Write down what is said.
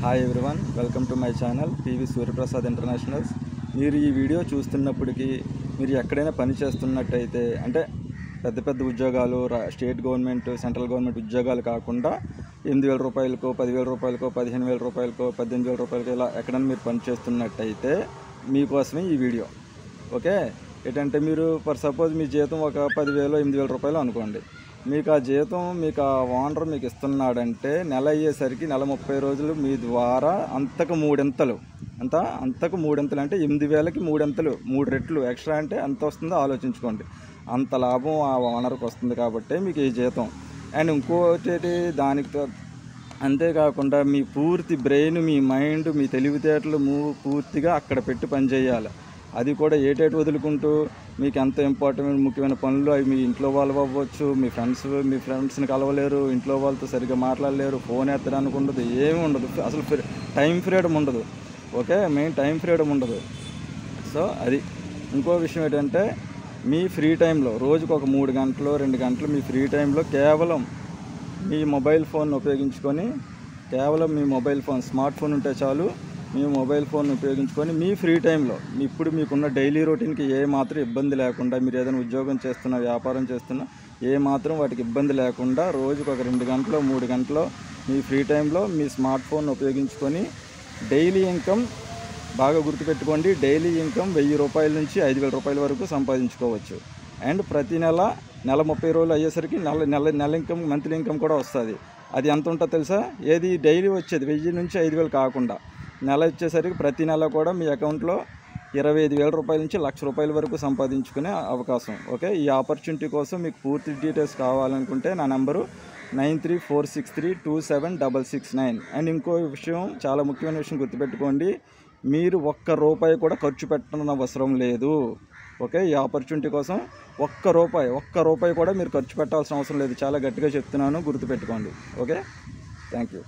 Hi everyone, welcome to my channel PV Suryaprasad internationals. మీరు ఈ video చూస్తున్నప్పటికీ మీరు ఎక్కడైనా పని చేస్తున్నట్టయితే, అంటే పెద్ద పెద్ద ఉద్యోగాలు, స్టేట్ గవర్నమెంట్, సెంట్రల్ గవర్నమెంట్ ఉద్యోగాలు కాకుండా 8,000 రూపాయలకో, 10,000 రూపాయలకో, 15,000 రూపాయలకో, 18,000 రూపాయలకో ఇలా ఎక్కడైనా మీరు పని చేస్తున్నట్టయితే మీకోసమే ఈ వీడియో. ఓకే, ఏంటంటే మీరు ఫర్ సపోజ్ మీ జీతం ఒక 10,000, 8,000 రూపాయలు అనుకోండి. మీకు ఆ జీతం మీకు ఆ ఓనర్ మీకు ఇస్తున్నాడంటే నెల అయ్యేసరికి నెల 30 రోజులు మీ ద్వారా అంతకు మూడింతలు అంటే 8,000కి మూడింతలు, 3 రెట్లు ఎక్స్ట్రా అంటే ఎంత వస్తుందో ఆలోచించుకోండి. అంత లాభం ఆ ఓనర్కి వస్తుంది కాబట్టి మీకు ఈ జీతం. అండ్ ఇంకోటి దానికి అంతేకాకుండా మీ పూర్తి బ్రెయిన్, మీ మైండ్, మీ తెలివితేటలు పూర్తిగా అక్కడ పెట్టి పనిచేయాలి. అది కూడా ఏటేటి వదులుకుంటూ మీకు ఎంత ఇంపార్టెంట్ ముఖ్యమైన పనులు అవి మీ ఇంట్లో వాళ్ళు అవ్వచ్చు, మీ ఫ్రెండ్స్ని కలవలేరు, ఇంట్లో వాళ్ళతో సరిగ్గా మాట్లాడలేరు, ఫోన్ ఎత్తడానికి ఉండదు, ఏమీ ఉండదు. అసలు టైం ఫ్రీడమ్ ఉండదు. ఓకే, మెయిన్ టైం ఫ్రీడమ్ ఉండదు. సో అది. ఇంకో విషయం ఏంటంటే మీ ఫ్రీ టైంలో రోజుకు ఒక 3 గంటలు 2 గంటలు మీ ఫ్రీ టైంలో కేవలం మీ మొబైల్ ఫోన్ ఉపయోగించుకొని, కేవలం మీ మొబైల్ ఫోన్, స్మార్ట్ ఫోన్ ఉంటే చాలు, మీ మొబైల్ ఫోన్ ఉపయోగించుకొని మీ ఫ్రీ టైంలో ఇప్పుడు మీకున్న డైలీ రొటీన్కి ఏ మాత్రం ఇబ్బంది లేకుండా, మీరు ఏదైనా ఉద్యోగం చేస్తున్నా, వ్యాపారం చేస్తున్నా, ఏ మాత్రం వాటికి ఇబ్బంది లేకుండా రోజుకు ఒక 2 గంటలు 3 గంటలు మీ ఫ్రీ టైంలో మీ స్మార్ట్ ఫోన్ ఉపయోగించుకొని డైలీ ఇన్కమ్, బాగా గుర్తుపెట్టుకోండి, డైలీ ఇన్కమ్ 1,000 రూపాయల నుంచి 5,000 రూపాయల వరకు సంపాదించుకోవచ్చు. అండ్ ప్రతి నెల 30 రోజులు అయ్యేసరికి నెల ఇన్కమ్, మంత్లీ ఇన్కమ్ కూడా వస్తుంది. అది ఎంత ఉంటుందో తెలుసా? ఏది డైలీ వచ్చేది 1,000 నుంచి 5,000 కాకుండా నెల వచ్చేసరికి ప్రతి నెల కూడా మీ అకౌంట్లో 25,000 రూపాయల నుంచి 1,00,000 రూపాయల వరకు సంపాదించుకునే అవకాశం. ఓకే, ఈ ఆపర్చునిటీ కోసం మీకు పూర్తి డీటెయిల్స్ కావాలనుకుంటే నా నెంబరు 9346327669. అండ్ ఇంకో విషయం, చాలా ముఖ్యమైన విషయం గుర్తుపెట్టుకోండి, మీరు ఒక్క రూపాయి కూడా ఖర్చు పెట్టడం అవసరం లేదు. ఓకే, ఈ ఆపర్చునిటీ కోసం ఒక్క రూపాయి కూడా మీరు ఖర్చు పెట్టాల్సిన అవసరం లేదు. చాలా గట్టిగా చెప్తున్నాను, గుర్తుపెట్టుకోండి. Okay, thank you.